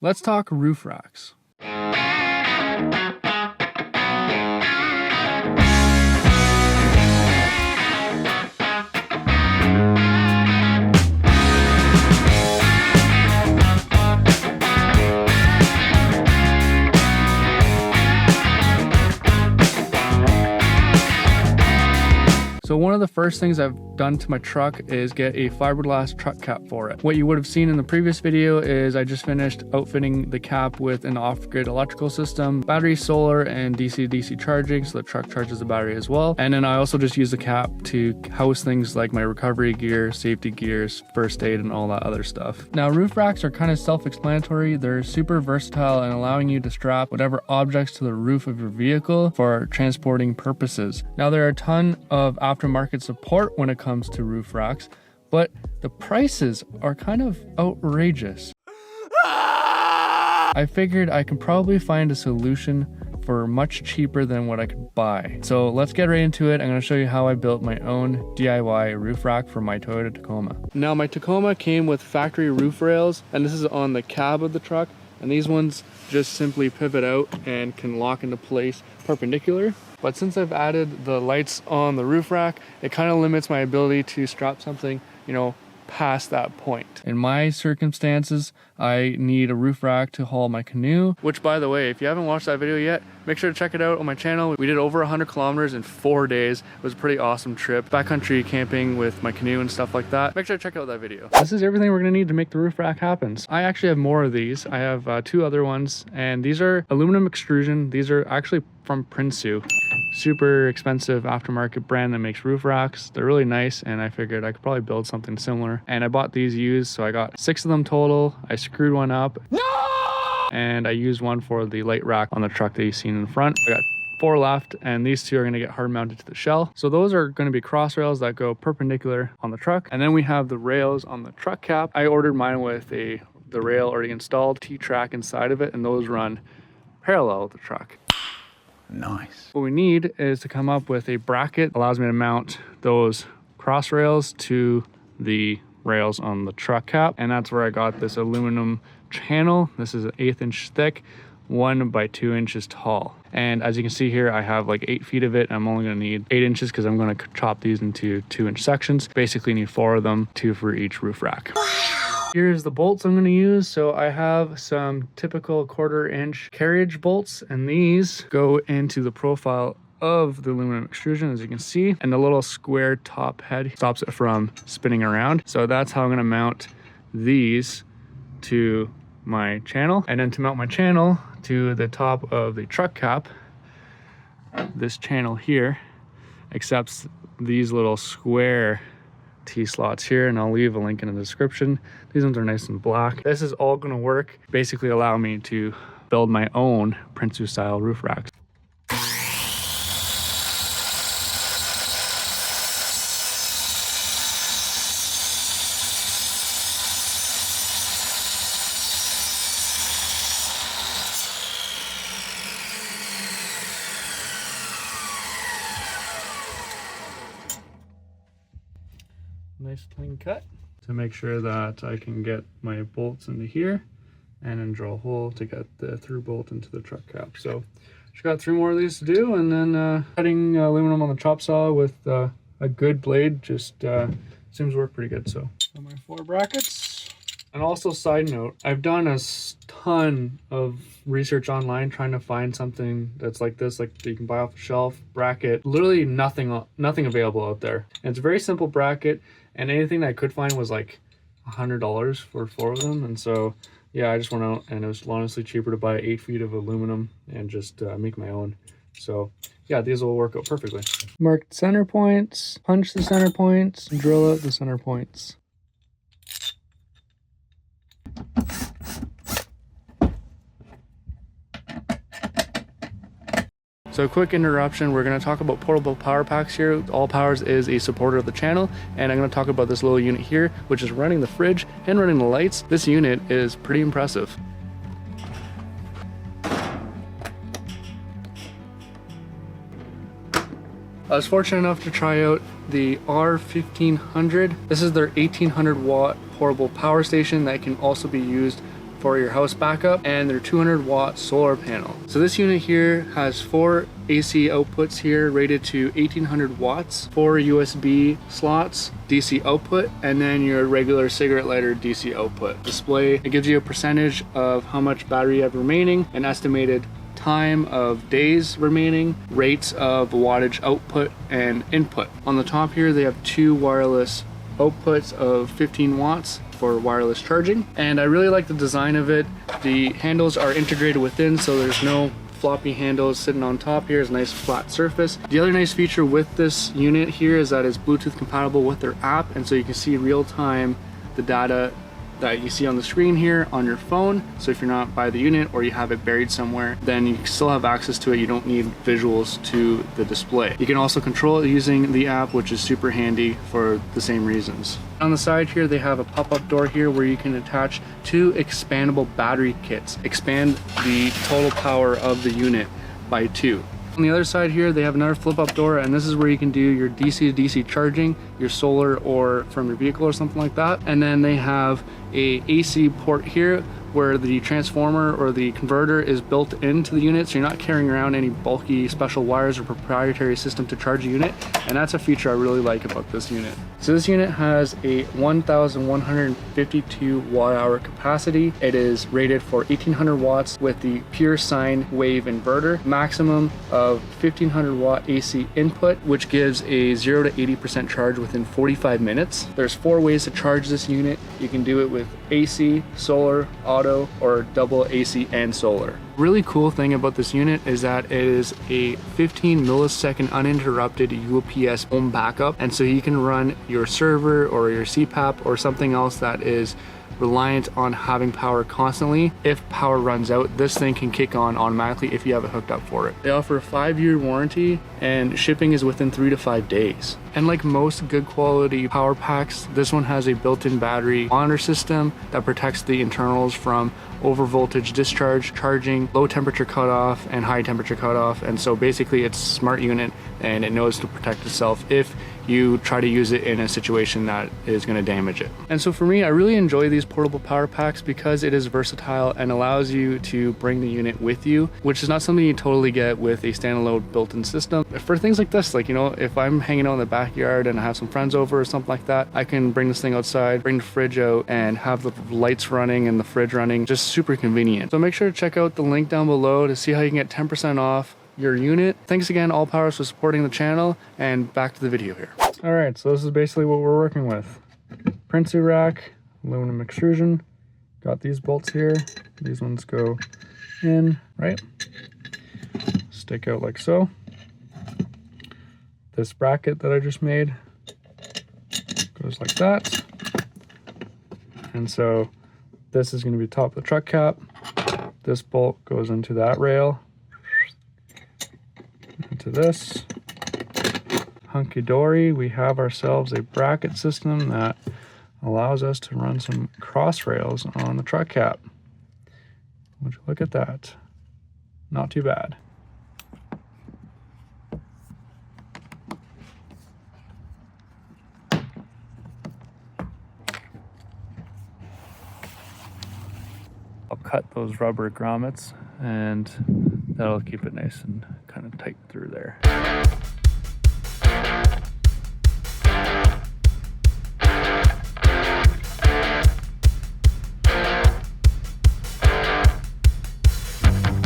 Let's talk roof racks. So one of the first things I've done to my truck is get a fiberglass truck cap for it. What you would have seen in the previous video is I just finished outfitting the cap with an off-grid electrical system, battery, solar, and DC-DC charging, so the truck charges the battery as well. And then I also just use the cap to house things like my recovery gear, safety gears, first aid, and all that other stuff. Now, roof racks are kind of self-explanatory. They're super versatile and allowing you to strap whatever objects to the roof of your vehicle for transporting purposes. Now, there are a ton of aftermarket support when it comes to roof racks, but the prices are kind of outrageous. I figured I could probably find a solution for much cheaper than what I could buy. So let's get right into it. I'm going to show you how I built my own DIY roof rack for my Toyota Tacoma. Now, my Tacoma came with factory roof rails, and this is on the cab of the truck, and these ones just simply pivot out and can lock into place perpendicular. But since I've added the lights on the roof rack, it kind of limits my ability to strap something, past that point. In my circumstances, I need a roof rack to haul my canoe, which, by the way, if you haven't watched that video yet, make sure to check it out on my channel. We did over 100 kilometers in 4 days. It was a pretty awesome trip. Backcountry camping with my canoe and stuff like that. Make sure to check out that video. This is everything we're gonna need to make the roof rack happen. I actually have more of these. I have 2 other ones, and these are aluminum extrusion. These are actually from Prinsu. Super expensive aftermarket brand that makes roof racks. They're really nice, and I figured I could probably build something similar. And I bought these used, so I got 6 of them total. I screwed one up. No! And I used one for the light rack on the truck that you've seen in the front. I got 4 left, and these 2 are going to get hard mounted to the shell. So those are going to be cross rails that go perpendicular on the truck. And then we have the rails on the truck cap. I ordered mine with the rail already installed, T-track inside of it, and those run parallel with the truck. Nice. What we need is to come up with a bracket that allows me to mount those cross rails to the rails on the truck cap, and that's where I got this aluminum channel. This is an 1/8 inch thick, 1 by 2 inches tall. And as you can see here, I have like 8 feet of it. I'm only going to need 8 inches because I'm going to chop these into 2-inch sections. Basically need 4 of them, 2 for each roof rack. Here's the bolts I'm going to use. So I have some typical 1/4 inch carriage bolts, and these go into the profile of the aluminum extrusion, as you can see, and the little square top head stops it from spinning around. So that's how I'm going to mount these to my channel. And then to mount my channel to the top of the truck cap, this channel here accepts these little square T-slots here, and I'll leave a link in the description. These ones are nice and black. This is all going to work, basically allow me to build my own Prinsu style roof racks. Nice clean cut to make sure that I can get my bolts into here and then drill a hole to get the through bolt into the truck cap. So just got 3 more of these to do, and then cutting aluminum on the chop saw with a good blade just seems to work pretty good. So my 4 brackets. And also, side note, I've done a ton of research online trying to find something that's like this, like that you can buy off the shelf bracket. Literally nothing available out there. And it's a very simple bracket, and anything that I could find was like $100 for 4 of them. And so yeah, I just went out, and it was honestly cheaper to buy 8 feet of aluminum and just make my own. So yeah, these will work out perfectly. Mark center points, punch the center points, drill out the center points. So quick interruption, we're going to talk about portable power packs here. All Powers is a supporter of the channel, and I'm going to talk about this little unit here, which is running the fridge and running the lights. This unit is pretty impressive. I was fortunate enough to try out the R1500. This is their 1800 watt portable power station that can also be used for your house backup, and their 200-watt solar panel. So this unit here has 4 AC outputs here rated to 1800 watts, 4 USB slots, DC output, and then your regular cigarette lighter DC output. Display, it gives you a percentage of how much battery you have remaining, an estimated time of days remaining, rates of wattage output and input. On the top here they have 2 wireless outputs of 15 watts for wireless charging, and I really like the design of it. The handles are integrated within, so there's no floppy handles sitting on top here. Is a nice flat surface. The other nice feature with this unit here is that it's Bluetooth compatible with their app, and so you can see real time the data that you see on the screen here on your phone. So if you're not by the unit or you have it buried somewhere, then you still have access to it. You don't need visuals to the display. You can also control it using the app, which is super handy for the same reasons. On the side here, they have a pop-up door here where you can attach 2 expandable battery kits. Expand the total power of the unit by 2. On the other side here, they have another flip-up door, and this is where you can do your DC to DC charging, your solar or from your vehicle or something like that. And then they have a AC port here where the transformer or the converter is built into the unit, so you're not carrying around any bulky special wires or proprietary system to charge a unit, and that's a feature I really like about this unit. So this unit has a 1152 watt-hour capacity. It is rated for 1800 watts with the pure sine wave inverter, maximum of 1500 watt AC input, which gives a 0 to 80% charge within 45 minutes. There's 4 ways to charge this unit. You can do it with AC, solar, auto, or double AC and solar. Really cool thing about this unit is that it is a 15 millisecond uninterrupted UPS home backup, and so you can run your server or your CPAP or something else that is reliant on having power constantly. If power runs out, this thing can kick on automatically if you have it hooked up for it. They offer a 5-year warranty, and shipping is within 3 to 5 days. And like most good quality power packs, this one has a built-in battery monitor system that protects the internals from over voltage discharge, charging, low temperature cutoff, and high temperature cutoff. And so basically it's a smart unit, and it knows to protect itself if you try to use it in a situation that is going to damage it. And so for me, I really enjoy these portable power packs because it is versatile and allows you to bring the unit with you, which is not something you totally get with a standalone built-in system. For things like this, like, you know, if I'm hanging out in the backyard and I have some friends over or something like that, I can bring this thing outside, bring the fridge out, and have the lights running and the fridge running. Just super convenient. So make sure to check out the link down below to see how you can get 10% off your unit. Thanks again, All Powers, for supporting the channel, and back to the video here. All right, so this is basically what we're working with. Prinsu rack, aluminum extrusion. Got these bolts here. These ones go in, right? Stick out like so. This bracket that I just made goes like that. And so this is going to be top of the truck cap. This bolt goes into that rail. Into this. Hunky-dory, we have ourselves a bracket system that allows us to run some cross rails on the truck cap. Would you look at that? Not too bad. I'll cut those rubber grommets, and that'll keep it nice and kind of tight through there.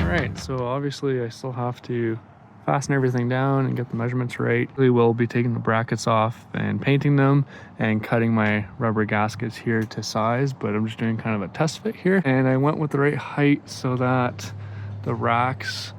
Alright, so obviously I still have to fasten everything down and get the measurements right. We will be taking the brackets off and painting them and cutting my rubber gaskets here to size, but I'm just doing kind of a test fit here. And I went with the right height so that the racks,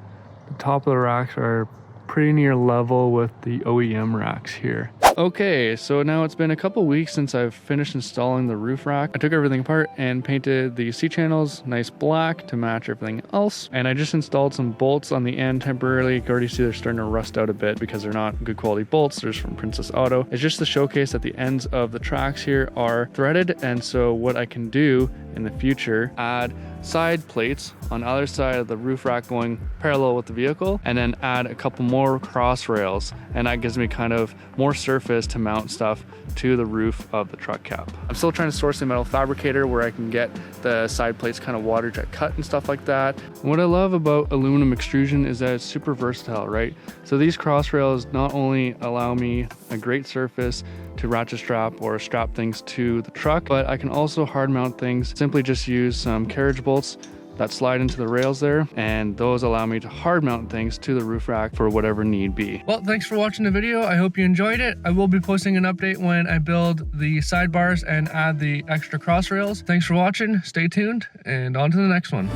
the top of the racks are pretty near level with the OEM racks here. Okay, so now it's been a couple weeks since I've finished installing the roof rack. I took everything apart and painted the C-channels nice black to match everything else. And I just installed some bolts on the end temporarily. You can already see they're starting to rust out a bit because they're not good quality bolts. They're from Princess Auto. It's just to showcase that the ends of the tracks here are threaded. And so what I can do in the future, add side plates on either side of the roof rack going parallel with the vehicle, and then add a couple more cross rails. And that gives me kind of more surface surface to mount stuff to the roof of the truck cap. I'm still trying to source a metal fabricator where I can get the side plates kind of water jet cut and stuff like that. And what I love about aluminum extrusion is that it's super versatile, right? So these cross rails not only allow me a great surface to ratchet strap or strap things to the truck, but I can also hard mount things. Simply just use some carriage bolts that slide into the rails there, and those allow me to hard mount things to the roof rack for whatever need be. Well, thanks for watching the video. I hope you enjoyed it. I will be posting an update when I build the sidebars and add the extra cross rails. Thanks for watching, stay tuned, and on to the next one.